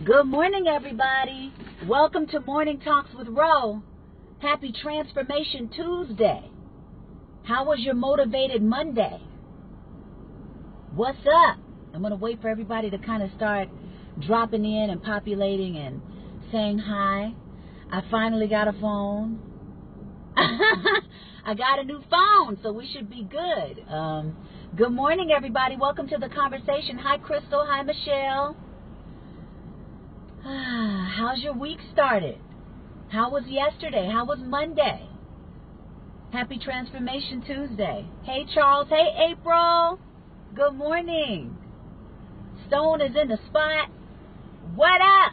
Good morning, everybody. Welcome to Morning Talks with Ro. Happy Transformation Tuesday. How was your motivated Monday? What's up? I'm going to wait for everybody to kind of start dropping in and populating and saying hi. I finally got a phone. I got a new phone, so we should be good. Good morning, everybody. Welcome to the conversation. Hi, Crystal. Hi, Michelle. How's your week started? How was yesterday? How was Monday? Happy Transformation Tuesday. Hey, Charles. Hey, April. Good morning. Stone is in the spot. What up?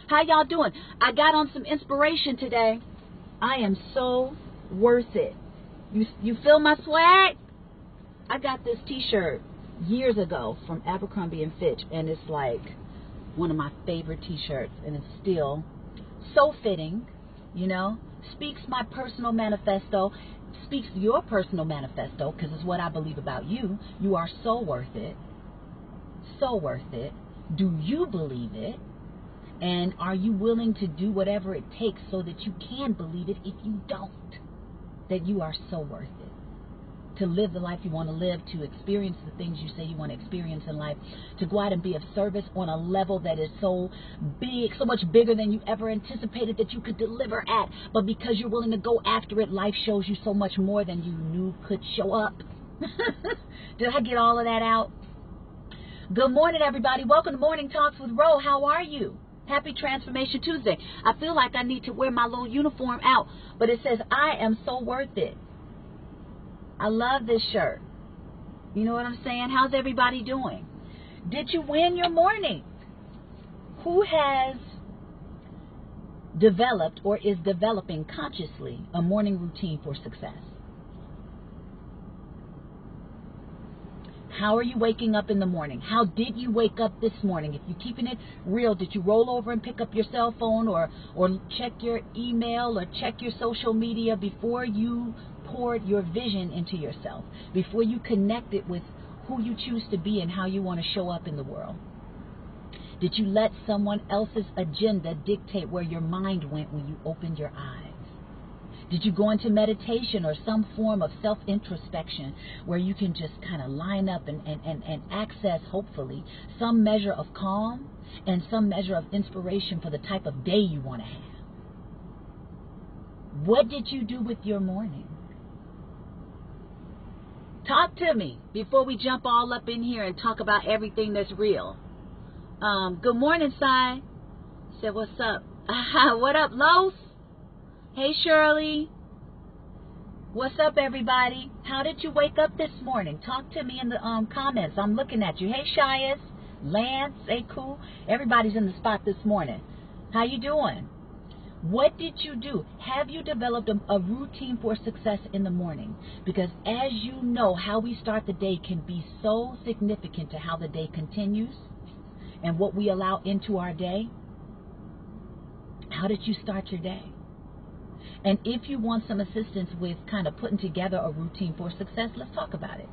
How y'all doing? I got on some inspiration today. I am so worth it. You feel my swag? I got this t-shirt years ago from Abercrombie & Fitch, and it's like one of my favorite t-shirts, and it's still so fitting, you know, speaks my personal manifesto, speaks your personal manifesto, because it's what I believe about you. You are so worth it. So worth it. Do you believe it? And are you willing to do whatever it takes so that you can believe it if you don't? That you are so worth it. To live the life you want to live, to experience the things you say you want to experience in life, to go out and be of service on a level that is so big, so much bigger than you ever anticipated that you could deliver at. But because you're willing to go after it, life shows you so much more than you knew could show up. Did I get all of that out? Good morning, everybody. Welcome to Morning Talks with Ro. How are you? Happy Transformation Tuesday. I feel like I need to wear my little uniform out, but it says, I am so worth it. I love this shirt. You know what I'm saying? How's everybody doing? Did you win your morning? Who has developed or is developing consciously a morning routine for success? How are you waking up in the morning? How did you wake up this morning? If you're keeping it real, did you roll over and pick up your cell phone or check your email or check your social media before you poured your vision into yourself, before you connected with who you choose to be and how you want to show up in the world? Did you let someone else's agenda dictate where your mind went when you opened your eyes? Did you go into meditation or some form of self-introspection where you can just kind of line up and access, hopefully, some measure of calm and some measure of inspiration for the type of day you want to have? What did you do with your morning? Talk to me before we jump all up in here and talk about everything that's real. Good morning, Sai. Said, what's up? What up, Los? Hey, Shirley. What's up, everybody? How did you wake up this morning? Talk to me in the comments. I'm looking at you. Hey, Shias, Lance, hey, cool. Everybody's in the spot this morning. How you doing? What did you do? Have you developed a routine for success in the morning? Because as you know, how we start the day can be so significant to how the day continues and what we allow into our day. How did you start your day? And if you want some assistance with kind of putting together a routine for success, let's talk about it.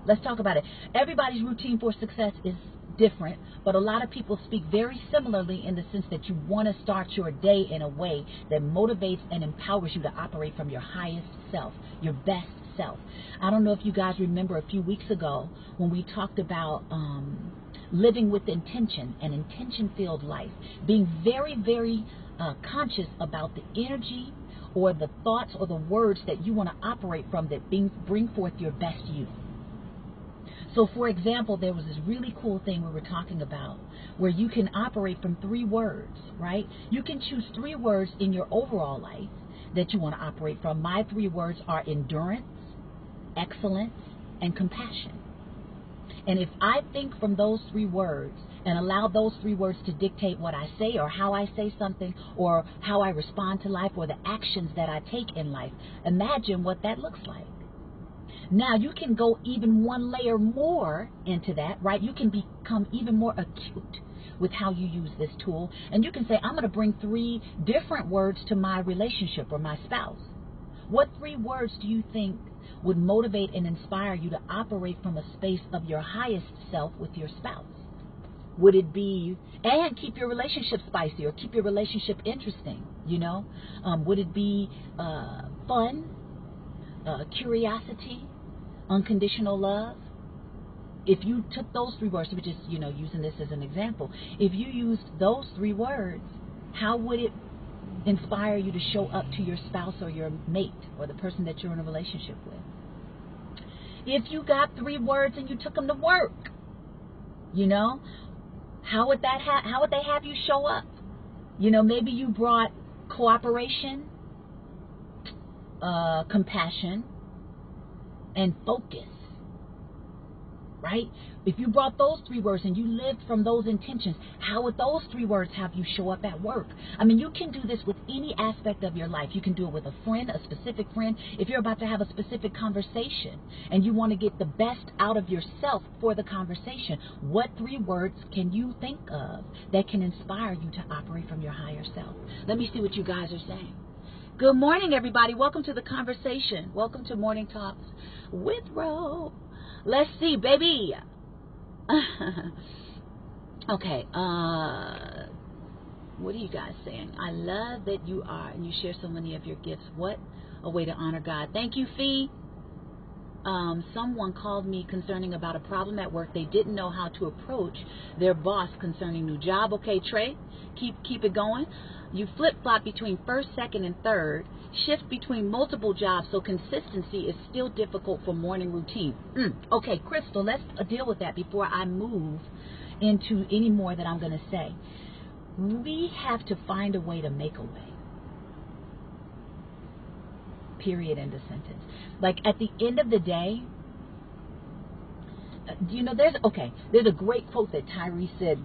Let's talk about it. Everybody's routine for success is different, but a lot of people speak very similarly in the sense that you want to start your day in a way that motivates and empowers you to operate from your highest self, your best self. I don't know if you guys remember a few weeks ago when we talked about living with intention, an intention-filled life, being very, very conscious about the energy or the thoughts or the words that you want to operate from that bring forth your best you. So, for example, there was this really cool thing we were talking about where you can operate from 3 words, right? You can choose 3 words in your overall life that you want to operate from. My 3 words are endurance, excellence, and compassion. And if I think from those 3 words and allow those 3 words to dictate what I say or how I say something or how I respond to life or the actions that I take in life, imagine what that looks like. Now, you can go even one layer more into that, right? You can become even more acute with how you use this tool. And you can say, I'm going to bring 3 different words to my relationship or my spouse. What 3 words do you think would motivate and inspire you to operate from a space of your highest self with your spouse? Would it be, and keep your relationship spicy or keep your relationship interesting, you know? Would it be fun, curiosity, unconditional love? If you took those 3 words, we're just, you know, using this as an example. If you used those 3 words, how would it inspire you to show up to your spouse or your mate or the person that you're in a relationship with? If you got 3 words and you took them to work, you know, how would they have you show up? You know, maybe you brought cooperation, compassion, and focus, right? If you brought those 3 words and you lived from those intentions, how would those 3 words have you show up at work? I mean, you can do this with any aspect of your life. You can do it with a friend, a specific friend. If you're about to have a specific conversation and you want to get the best out of yourself for the conversation, what 3 words can you think of that can inspire you to operate from your higher self? Let me see what you guys are saying. Good morning, everybody. Welcome to the conversation. Welcome to Morning Talks with Ro. Let's see, baby. Okay, what are you guys saying? I love that you are, and you share so many of your gifts. What a way to honor God. Thank you, Fee. Someone called me concerning about a problem at work. They didn't know how to approach their boss concerning new job. Okay, Trey, keep it going. You flip-flop between first, second, and third. Shift between multiple jobs, so consistency is still difficult for morning routine. Okay, Crystal, let's deal with that before I move into any more that I'm going to say. We have to find a way to make a way. Period, end of sentence. Like, at the end of the day, you know, there's a great quote that Tyree said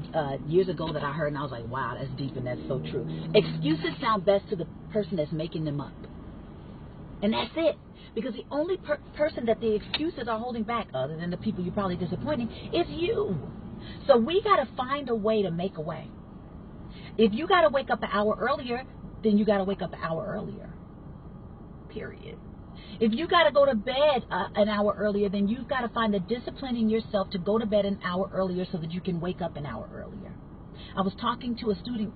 years ago that I heard, and I was like, wow, that's deep and that's so true. Excuses sound best to the person that's making them up. And that's it. Because the only person that the excuses are holding back, other than the people you're probably disappointing, is you. So we got to find a way to make a way. If you got to wake up an hour earlier, then you got to wake up an hour earlier. Period. If you got to go to bed an hour earlier, then you've got to find the discipline in yourself to go to bed an hour earlier so that you can wake up an hour earlier. I was talking to a student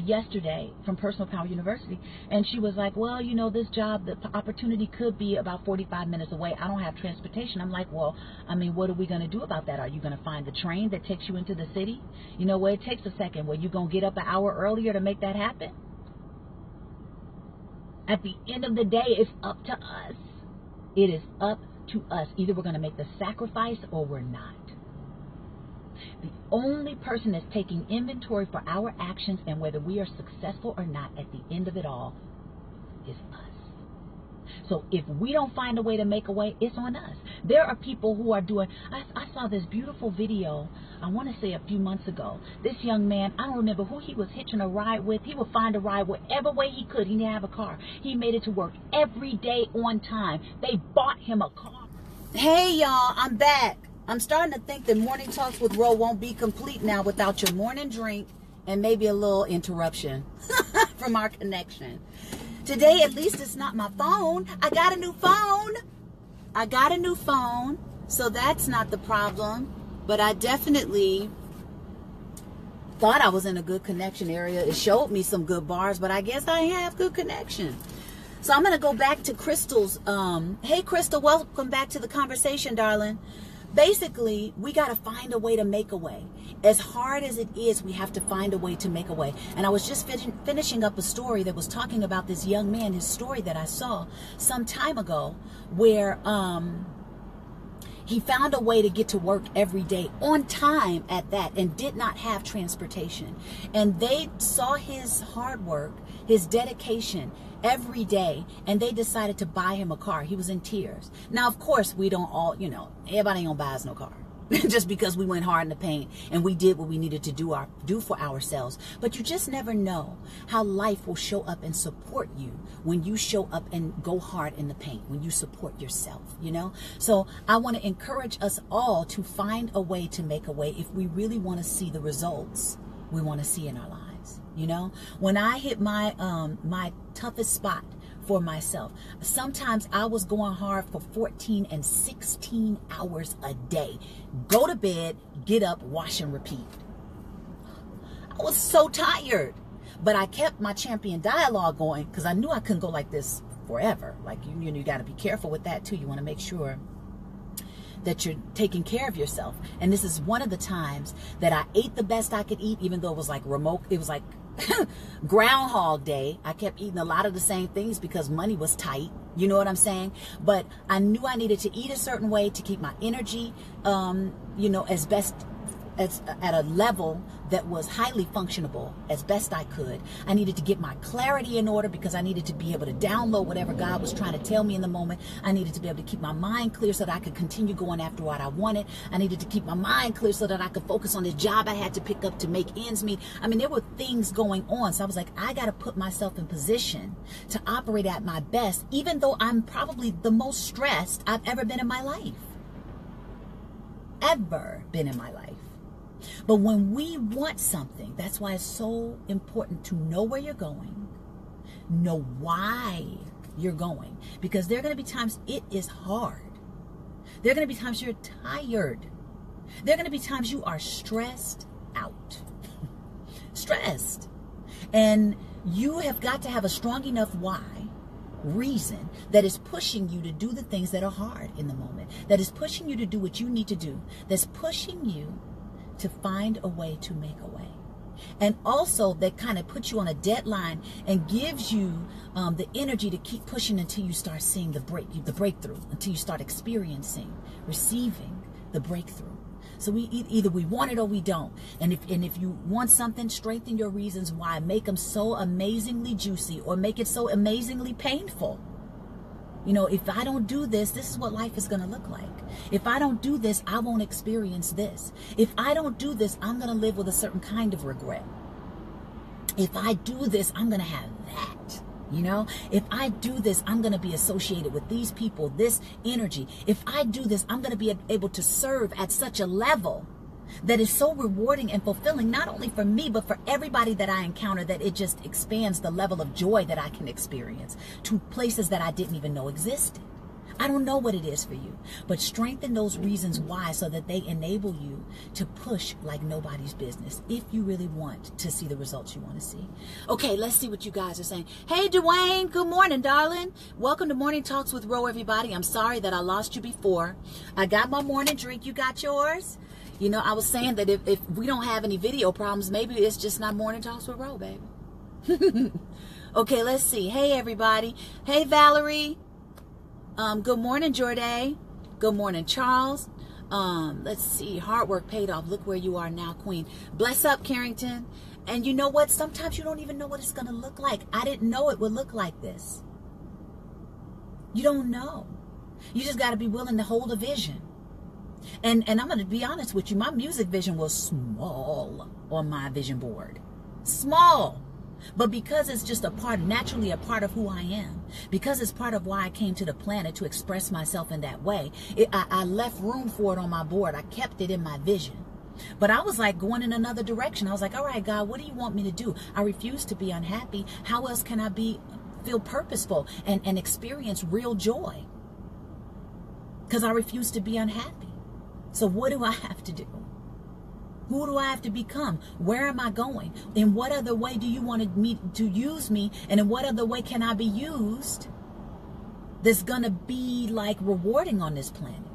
yesterday from Personal Power University, and she was like, well, you know, this job, the opportunity could be about 45 minutes away. I don't have transportation. I'm like, well, I mean, what are we going to do about that? Are you going to find the train that takes you into the city? You know, well, it takes a second. Well, you going to get up an hour earlier to make that happen? At the end of the day, it's up to us. It is up to us. Either we're going to make the sacrifice or we're not. The only person that's taking inventory for our actions and whether we are successful or not at the end of it all is us. So if we don't find a way to make a way, it's on us. There are people who are doing, I saw this beautiful video, I want to say a few months ago. This young man, I don't remember who he was hitching a ride with. He would find a ride whatever way he could. He didn't have a car. He made it to work every day on time. They bought him a car. Hey, y'all, I'm back. I'm starting to think that Morning Talks with Ro won't be complete now without your morning drink and maybe a little interruption from our connection. Today, at least it's not my phone. I got a new phone. So that's not the problem. But I definitely thought I was in a good connection area. It showed me some good bars, but I guess I have good connection. So I'm going to go back to Crystal's. Hey, Crystal, welcome back to the conversation, darling. Basically, we got to find a way to make a way. As hard as it is, we have to find a way to make a way. And I was just finishing up a story that was talking about this young man, his story that I saw some time ago, where he found a way to get to work every day on time at that and did not have transportation. And they saw his hard work, his dedication every day, and they decided to buy him a car. He was in tears. Now, of course, we don't all, you know, everybody ain't gonna buy us no car just because we went hard in the paint and we did what we needed to do for ourselves. But you just never know how life will show up and support you when you show up and go hard in the paint, when you support yourself, you know. So I want to encourage us all to find a way to make a way if we really want to see the results we want to see in our lives. You know, when I hit my my toughest spot for myself, sometimes I was going hard for 14 and 16 hours a day. Go to bed, get up, wash and repeat. I was so tired. But I kept my champion dialogue going because I knew I couldn't go like this forever. Like, you got to be careful with that too. You want to make sure that you're taking care of yourself. And this is one of the times that I ate the best I could eat, even though it was like remote. It was like Groundhog Day. I kept eating a lot of the same things because money was tight. You know what I'm saying? But I knew I needed to eat a certain way to keep my energy, as best as at a level that was highly functionable as best I could. I needed to get my clarity in order because I needed to be able to download whatever God was trying to tell me in the moment. I needed to be able to keep my mind clear so that I could continue going after what I wanted. I needed to keep my mind clear so that I could focus on the job I had to pick up to make ends meet. I mean, there were things going on. So I was like, I got to put myself in position to operate at my best, even though I'm probably the most stressed I've ever been in my life. Ever been in my life. But when we want something, that's why it's so important to know where you're going, know why you're going, because there are going to be times it is hard. There are going to be times you're tired. There are going to be times you are stressed out. Stressed. And you have got to have a strong enough reason that is pushing you to do the things that are hard in the moment, that is pushing you to do what you need to do, that's pushing you to find a way to make a way. And also that kind of puts you on a deadline and gives you the energy to keep pushing until you start seeing the breakthrough, until you start experiencing, receiving the breakthrough. So either we want it or we don't. And if you want something, strengthen your reasons why. Make them so amazingly juicy or make it so amazingly painful. If I don't do this, this is what life is going to look like. If I don't do this, I won't experience this. If I don't do this, I'm going to live with a certain kind of regret. If I do this, I'm going to have that. If I do this, I'm going to be associated with these people, this energy. If I do this, I'm going to be able to serve at such a level that is so rewarding and fulfilling, not only for me, but for everybody that I encounter, that it just expands the level of joy that I can experience to places that I didn't even know existed. I don't know what it is for you, but strengthen those reasons why so that they enable you to push like nobody's business if you really want to see the results you want to see. Okay, let's see what you guys are saying. Hey, Dwayne, good morning, darling. Welcome to Morning Talks with Ro, everybody. I'm sorry that I lost you before. I got my morning drink. You got yours? I was saying that if we don't have any video problems, maybe it's just not Morning Talks with Ro, baby. Okay, let's see. Hey, everybody. Hey, Valerie. Good morning, Jorday. Good morning, Charles. Let's see. Hard work paid off. Look where you are now, Queen. Bless up, Carrington. And you know what? Sometimes you don't even know what it's going to look like. I didn't know it would look like this. You don't know. You just got to be willing to hold a vision. And I'm going to be honest with you, my music vision was small on my vision board. Small. But because it's just naturally a part of who I am, because it's part of why I came to the planet to express myself in that way, I left room for it on my board. I kept it in my vision. But I was like going in another direction. I was like, all right, God, what do you want me to do? I refuse to be unhappy. How else can I feel purposeful and experience real joy? Because I refuse to be unhappy. So what do I have to do? Who do I have to become? Where am I going? In what other way do you want me to use me? And in what other way can I be used that's going to be like rewarding on this planet?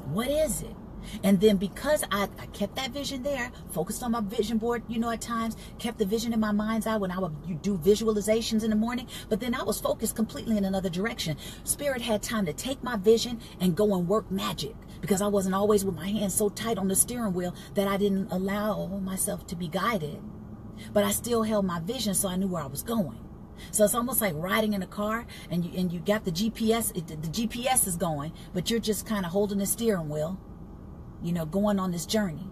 What is it? And then because I kept that vision there, focused on my vision board, at times, kept the vision in my mind's eye when I would do visualizations in the morning, but then I was focused completely in another direction. Spirit had time to take my vision and go and work magic because I wasn't always with my hands so tight on the steering wheel that I didn't allow myself to be guided. But I still held my vision, so I knew where I was going. So it's almost like riding in a car and you got the GPS, the GPS is going, but you're just kind of holding the steering wheel. Going on this journey.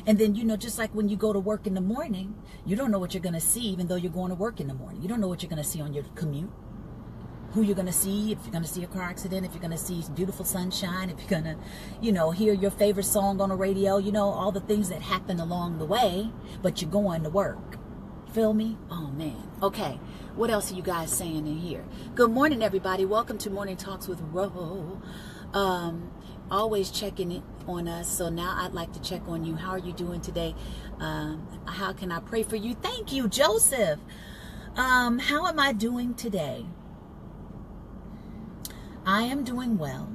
And then, just like when you go to work in the morning, you don't know what you're going to see, even though you're going to work in the morning. You don't know what you're going to see on your commute, who you're going to see, if you're going to see a car accident, if you're going to see beautiful sunshine, if you're going to, hear your favorite song on the radio, all the things that happen along the way, but you're going to work. Feel me? Oh, man. Okay. What else are you guys saying in here? Good morning, everybody. Welcome to Morning Talks with Ro. always checking on us. So now I'd like to check on you. How are you doing today? How can I pray for you? Thank you, Joseph. How am I doing today? I am doing well.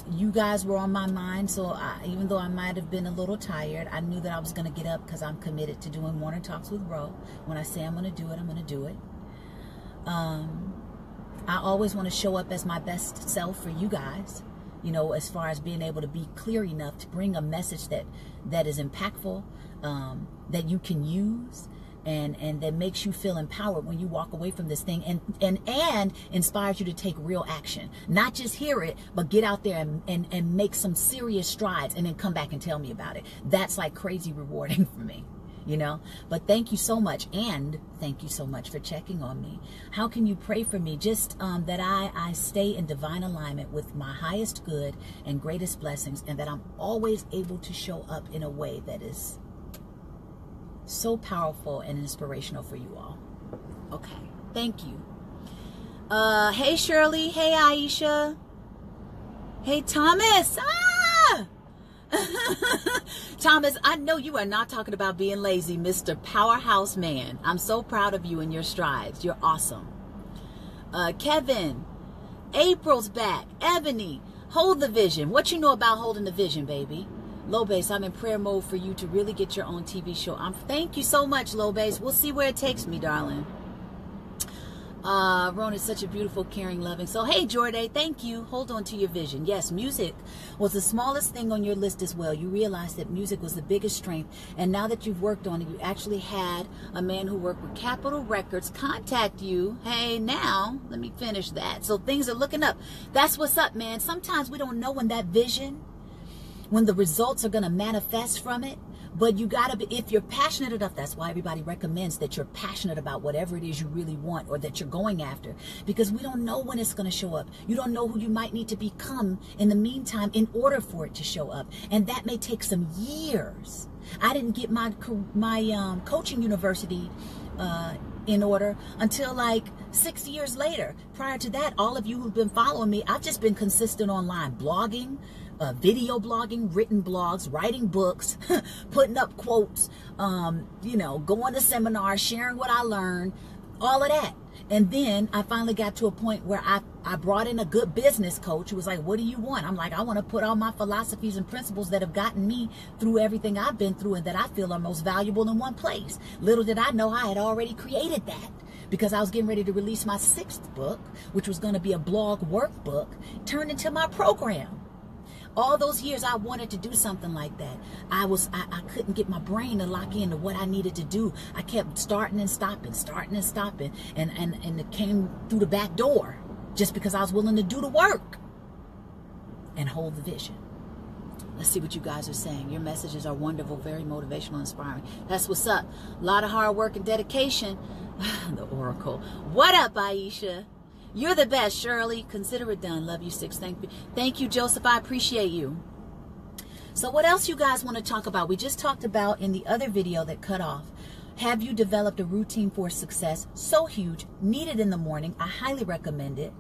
You guys were on my mind, so even though I might have been a little tired, I knew that I was going to get up because I'm committed to doing Morning Talks with Ro. When I say I'm going to do it, I'm going to do it. I always want to show up as my best self for you guys, you know, as far as being able to be clear enough to bring a message that is impactful, that you can use, and that makes you feel empowered when you walk away from this thing, and inspires you to take real action. Not just hear it, but get out there and make some serious strides and then come back and tell me about it. That's like crazy rewarding for me, you know. But thank you so much, and thank you so much for checking on me. How can you pray for me? Just that I stay in divine alignment with my highest good and greatest blessings, and that I'm always able to show up in a way that is so powerful and inspirational for you all. Okay, thank you. Hey Shirley, hey Aisha, hey Thomas. Thomas, I know you are not talking about being lazy, Mr. Powerhouse Man. I'm so proud of you and your strides. You're awesome. Kevin, April's back. Ebony, hold the vision. What you know about holding the vision, baby? Low Base, I'm in prayer mode for you to really get your own TV show. Thank you so much, Low Base. We'll see where it takes me, darling. Ron is such a beautiful, caring, loving. So, hey, Jordan, thank you. Hold on to your vision. Yes, music was the smallest thing on your list as well. You realized that music was the biggest strength. And now that you've worked on it, you actually had a man who worked with Capitol Records contact you. Hey, now, let me finish that. So things are looking up. That's what's up, man. Sometimes we don't know when that vision, when the results are going to manifest from it. But you got to be, if you're passionate enough, that's why everybody recommends that you're passionate about whatever it is you really want or that you're going after. Because we don't know when it's going to show up. You don't know who you might need to become in the meantime in order for it to show up. And that may take some years. I didn't get my coaching university in order until like 6 years later. Prior to that, all of you who've been following me, I've just been consistent online, blogging, video blogging, written blogs, writing books, putting up quotes, you know, going to seminars, sharing what I learned, all of that. And then I finally got to a point where I brought in a good business coach who was like, what do you want? I'm like, I want to put all my philosophies and principles that have gotten me through everything I've been through and that I feel are most valuable in one place. Little did I know I had already created that, because I was getting ready to release my 6th book, which was going to be a blog workbook, turned into my program. All those years I wanted to do something like that. I couldn't get my brain to lock into what I needed to do. I kept starting and stopping, and it came through the back door just because I was willing to do the work and hold the vision. Let's see what you guys are saying. Your messages are wonderful, very motivational, inspiring. That's what's up. A lot of hard work and dedication. The Oracle. What up, Aisha? You're the best, Shirley. Consider it done. Love you, 6. Thank you, Joseph. I appreciate you. So what else you guys want to talk about? We just talked about in the other video that cut off. Have you developed a routine for success? So huge. Needed in the morning. I highly recommend it.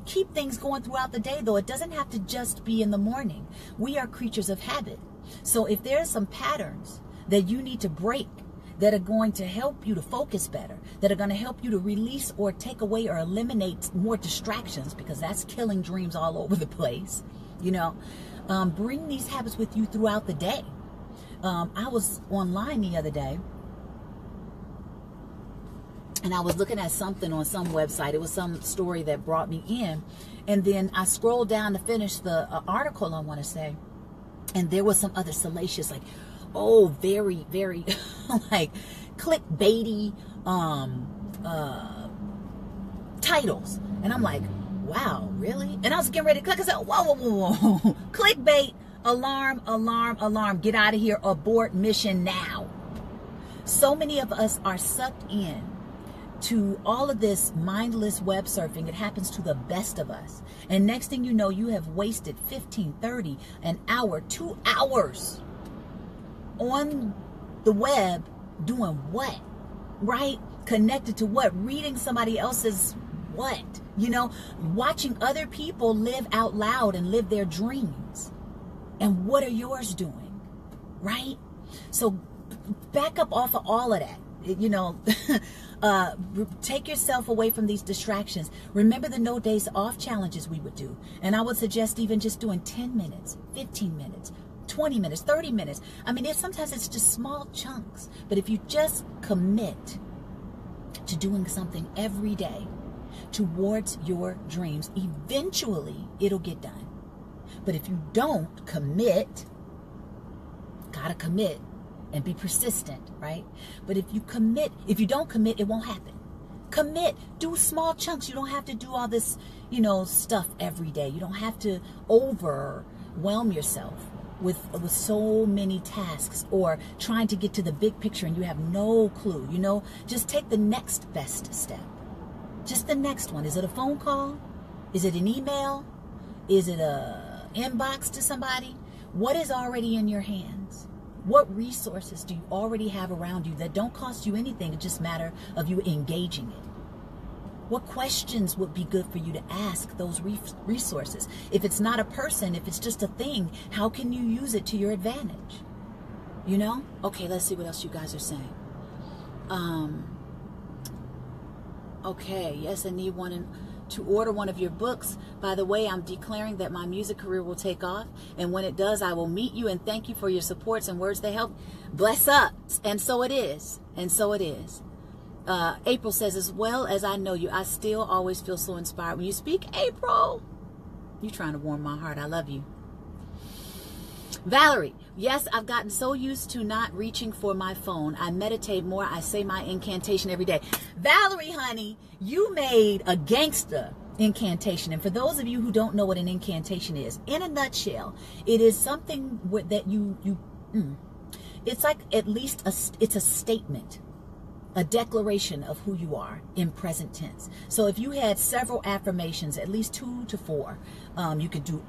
Keep things going throughout the day, though. It doesn't have to just be in the morning. We are creatures of habit. So if there's some patterns that you need to break, that are going to help you to focus better, that are going to help you to release or take away or eliminate more distractions, because that's killing dreams all over the place, you know, bring these habits with you throughout the day. I was online the other day, and I was looking at something on some website. It was some story that brought me in, and then I scrolled down to finish the article, I want to say, and there was some other salacious, like, oh, very, very like clickbaity titles. And I'm like, wow, really? And I was getting ready to click. I said, whoa. Clickbait, alarm, alarm, alarm. Get out of here. Abort mission now. So many of us are sucked in to all of this mindless web surfing. It happens to the best of us. And next thing you know, you have wasted 15, 30, an hour, 2 hours on the web doing what? Right? Connected to what? Reading somebody else's what? You know, watching other people live out loud and live their dreams. And what are yours doing? Right? So back up off of all of that. You know, take yourself away from these distractions. Remember the no days off challenges we would do. And I would suggest even just doing 10 minutes, 15 minutes, 20 minutes, 30 minutes. I mean, sometimes it's just small chunks. But if you just commit to doing something every day towards your dreams, eventually it'll get done. But if you don't commit, gotta commit and be persistent, right? But if you don't commit, it won't happen. Commit, do small chunks. You don't have to do all this, you know, stuff every day. You don't have to overwhelm yourself with so many tasks or trying to get to the big picture and you have no clue. You know, just take the next best step. Just the next one. Is it a phone call? Is it an email? Is it a inbox to somebody? What is already in your hands? What resources do you already have around you that don't cost you anything? It's just a matter of you engaging it. What questions would be good for you to ask those resources? If it's not a person, if it's just a thing, how can you use it to your advantage? You know? Okay, let's see what else you guys are saying. Okay, yes, I need to order one of your books. By the way, I'm declaring that my music career will take off, and when it does, I will meet you and thank you for your supports and words that help. Bless up. And so it is. And so it is. April says, as well as I know you, I still always feel so inspired when you speak. April, you're trying to warm my heart. I love you. Valerie, yes, I've gotten so used to not reaching for my phone. I meditate more. I say my incantation every day. Valerie, honey, you made a gangster incantation. And for those of you who don't know what an incantation is, in a nutshell, it is something that it's like at least it's a statement, a declaration of who you are in present tense. So if you had several affirmations, at least 2 to 4, you could do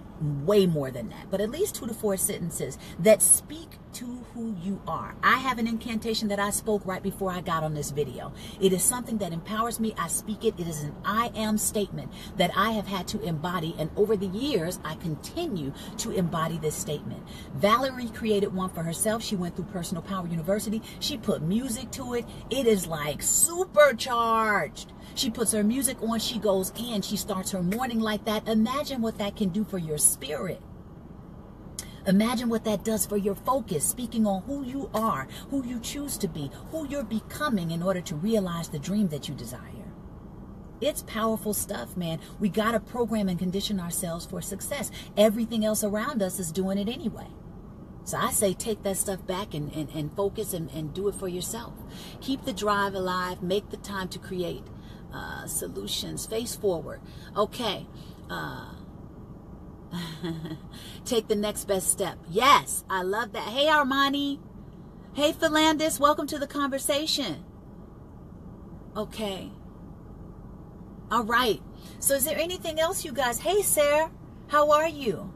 way more than that, but at least 2 to 4 sentences that speak to who you are. I have an incantation that I spoke right before I got on this video. It is something that empowers me. I speak it. It is an I am statement that I have had to embody, and over the years I continue to embody this statement. Valerie created one for herself. She went through Personal Power University. She put music to it. It is like supercharged. She puts her music on, she goes in, she starts her morning like that. Imagine what that can do for your spirit. Imagine what that does for your focus, speaking on who you are, who you choose to be, who you're becoming in order to realize the dream that you desire. It's powerful stuff, man. We got to program and condition ourselves for success. Everything else around us is doing it anyway. So I say take that stuff back and focus and do it for yourself. Keep the drive alive. Make the time to create solutions. Face forward. Okay. Take the next best step. Yes, I love that. Hey, Armani. Hey, Philandis. Welcome to the conversation. Okay. All right. So is there anything else, you guys? Hey, Sarah. How are you?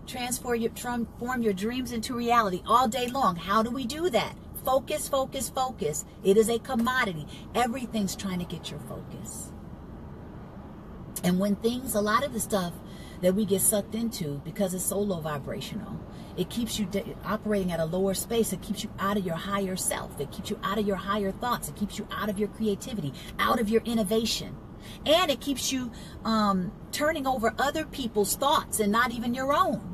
Transform your dreams into reality all day long. How do we do that? Focus, focus, focus. It is a commodity. Everything's trying to get your focus. And when a lot of the stuff that we get sucked into, because it's so low vibrational, it keeps you operating at a lower space. It keeps you out of your higher self. It keeps you out of your higher thoughts. It keeps you out of your creativity, out of your innovation. And it keeps you turning over other people's thoughts and not even your own.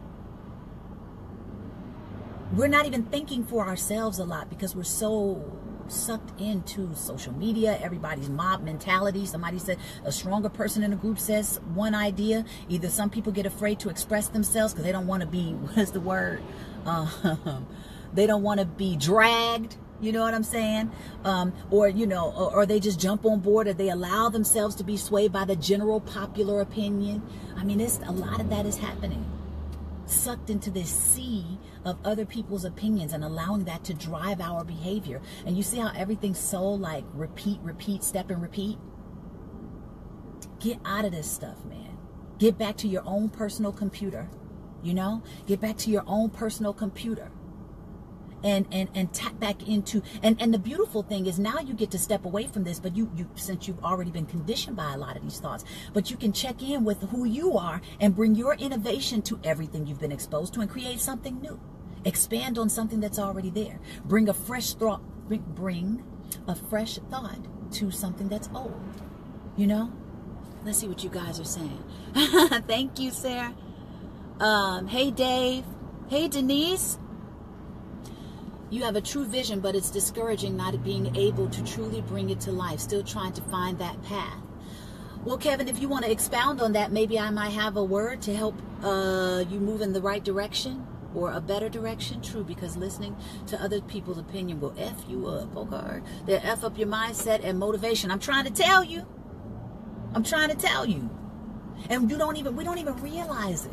We're not even thinking for ourselves a lot because we're so sucked into social media, everybody's mob mentality. Somebody said a stronger person in a group says one idea. Either some people get afraid to express themselves because they don't want to be, what's the word? They don't want to be dragged. You know what I'm saying? Or they just jump on board, or they allow themselves to be swayed by the general popular opinion. I mean, a lot of that is happening. Sucked into this sea of other people's opinions and allowing that to drive our behavior. And you see how everything's so like repeat, step and repeat? Get out of this stuff, man. Get back to your own personal computer. You know? Get back to your own personal computer. and tap back into, and the beautiful thing is now you get to step away from this, but you since you've already been conditioned by a lot of these thoughts, but you can check in with who you are and bring your innovation to everything you've been exposed to and create something new. Expand on something that's already there. Bring a fresh thought, bring a fresh thought to something that's old. You know? Let's see what you guys are saying. Thank you, Sarah. Hey, Dave. Hey, Denise. You have a true vision, but it's discouraging not being able to truly bring it to life. Still trying to find that path. Well, Kevin, if you want to expound on that, maybe I might have a word to help you move in the right direction or a better direction. True, because listening to other people's opinion will F you up, okay? They'll F up your mindset and motivation. I'm trying to tell you. I'm trying to tell you. And we don't even realize it.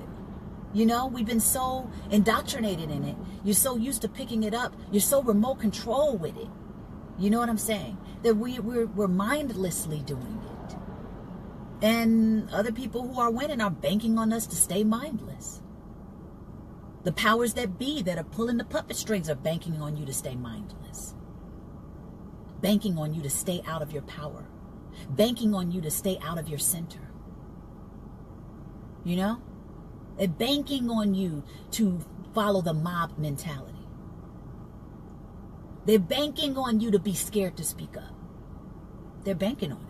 You know, we've been so indoctrinated in it. You're so used to picking it up. You're so remote control with it. You know what I'm saying? That we're mindlessly doing it. And other people who are winning are banking on us to stay mindless. The powers that be that are pulling the puppet strings are banking on you to stay mindless. Banking on you to stay out of your power. Banking on you to stay out of your center. You know? They're banking on you to follow the mob mentality. They're banking on you to be scared to speak up. They're banking on it.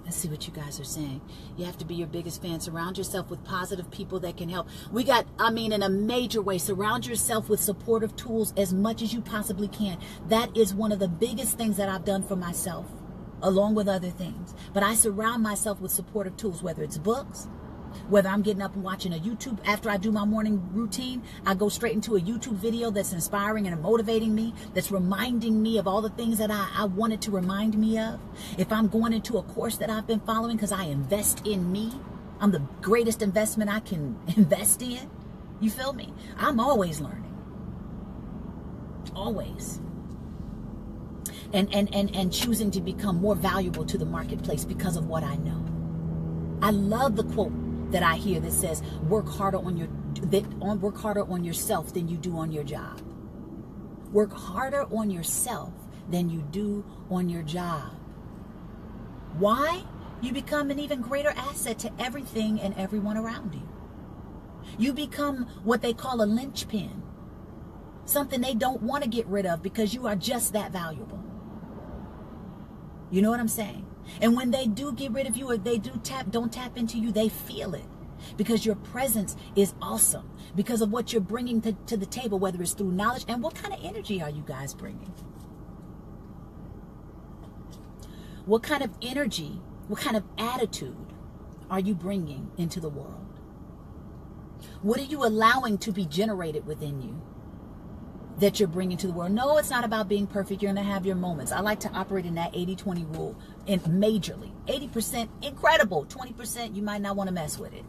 Let's see what you guys are saying. You have to be your biggest fan. Surround yourself with positive people that can help. We got, in a major way, surround yourself with supportive tools as much as you possibly can. That is one of the biggest things that I've done for myself, along with other things. But I surround myself with supportive tools, whether it's books, whether I'm getting up and watching a YouTube. After I do my morning routine, I go straight into a YouTube video that's inspiring and motivating me, that's reminding me of all the things that I wanted to remind me of. If I'm going into a course that I've been following because I invest in me, I'm the greatest investment I can invest in. You feel me? I'm always learning. Always. And choosing to become more valuable to the marketplace because of what I know. I love the quote that I hear that says, work harder on yourself than you do on your job. Work harder on yourself than you do on your job. Why? You become an even greater asset to everything and everyone around you. You become what they call a linchpin. Something they don't want to get rid of because you are just that valuable. You know what I'm saying? And when they do get rid of you, or they don't tap into you, they feel it. Because your presence is awesome. Because of what you're bringing to the table, whether it's through knowledge. And what kind of energy are you guys bringing? What kind of energy, what kind of attitude are you bringing into the world? What are you allowing to be generated within you that you're bringing to the world? No, it's not about being perfect. You're going to have your moments. I like to operate in that 80-20 rule, and majorly. 80% incredible. 20% you might not want to mess with it.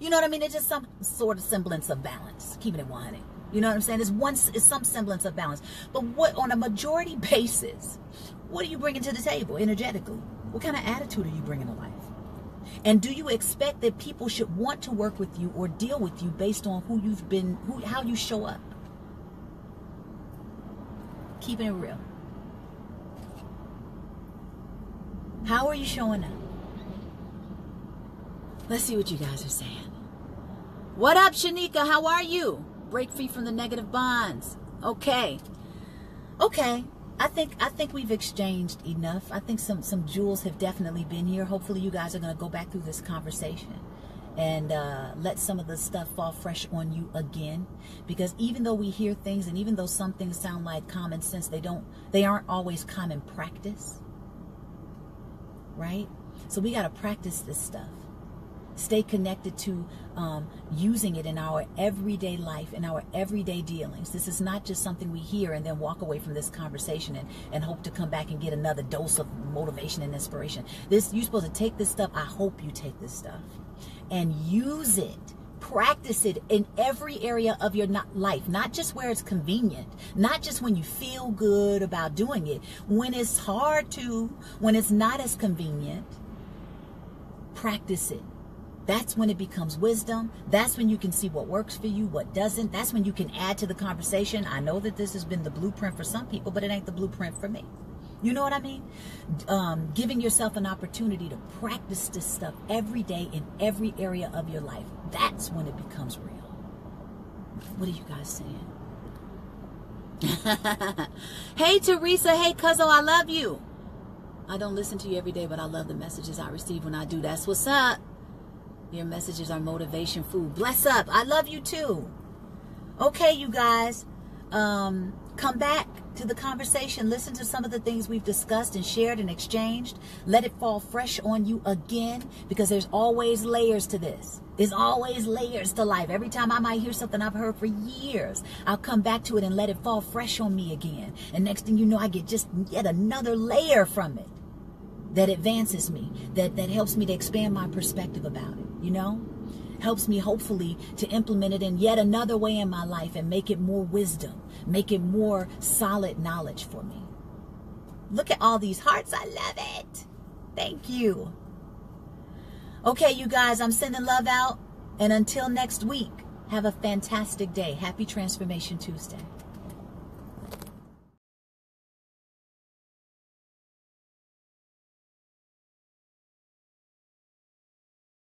You know what I mean? It's just some sort of semblance of balance. Keeping it 100. You know what I'm saying? It's some semblance of balance. But what, on a majority basis, what are you bringing to the table energetically? What kind of attitude are you bringing to life? And do you expect that people should want to work with you or deal with you based on who you've been, how you show up? Keeping it real. How are you showing up? Let's see what you guys are saying. What up, Shanika? How are you? Break free from the negative bonds. Okay. I think we've exchanged enough. I think some jewels have definitely been here. Hopefully you guys are going to go back through this conversation and let some of the stuff fall fresh on you again. Because even though we hear things, and even though some things sound like common sense, they aren't always common practice. Right? So we got to practice this stuff. Stay connected to using it in our everyday life, in our everyday dealings. This is not just something we hear and then walk away from this conversation and hope to come back and get another dose of motivation and inspiration. You're supposed to take this stuff. I hope you take this stuff and use it. Practice it in every area of your life, not just where it's convenient, not just when you feel good about doing it. When it's hard to, when it's not as convenient, practice it. That's when it becomes wisdom. That's when you can see what works for you, what doesn't. That's when you can add to the conversation. I know that this has been the blueprint for some people, but it ain't the blueprint for me. You know what I mean? Giving yourself an opportunity to practice this stuff every day in every area of your life. That's when it becomes real. What are you guys saying? Hey, Teresa. Hey, Cuzzo, I love you. I don't listen to you every day, but I love the messages I receive when I do. That's what's up. Your messages are motivation food. Bless up. I love you too. Okay, you guys. Come back to the conversation. Listen to some of the things we've discussed and shared and exchanged. Let it fall fresh on you again, because there's always layers to this. There's always layers to life. Every time I might hear something I've heard for years, I'll come back to it and let it fall fresh on me again. And next thing you know, I get just yet another layer from it that advances me, that helps me to expand my perspective about it, you know? Helps me hopefully to implement it in yet another way in my life and make it more wisdom, make it more solid knowledge for me. Look at all these hearts. I love it. Thank you. Okay, you guys, I'm sending love out. And until next week, have a fantastic day. Happy Transformation Tuesday.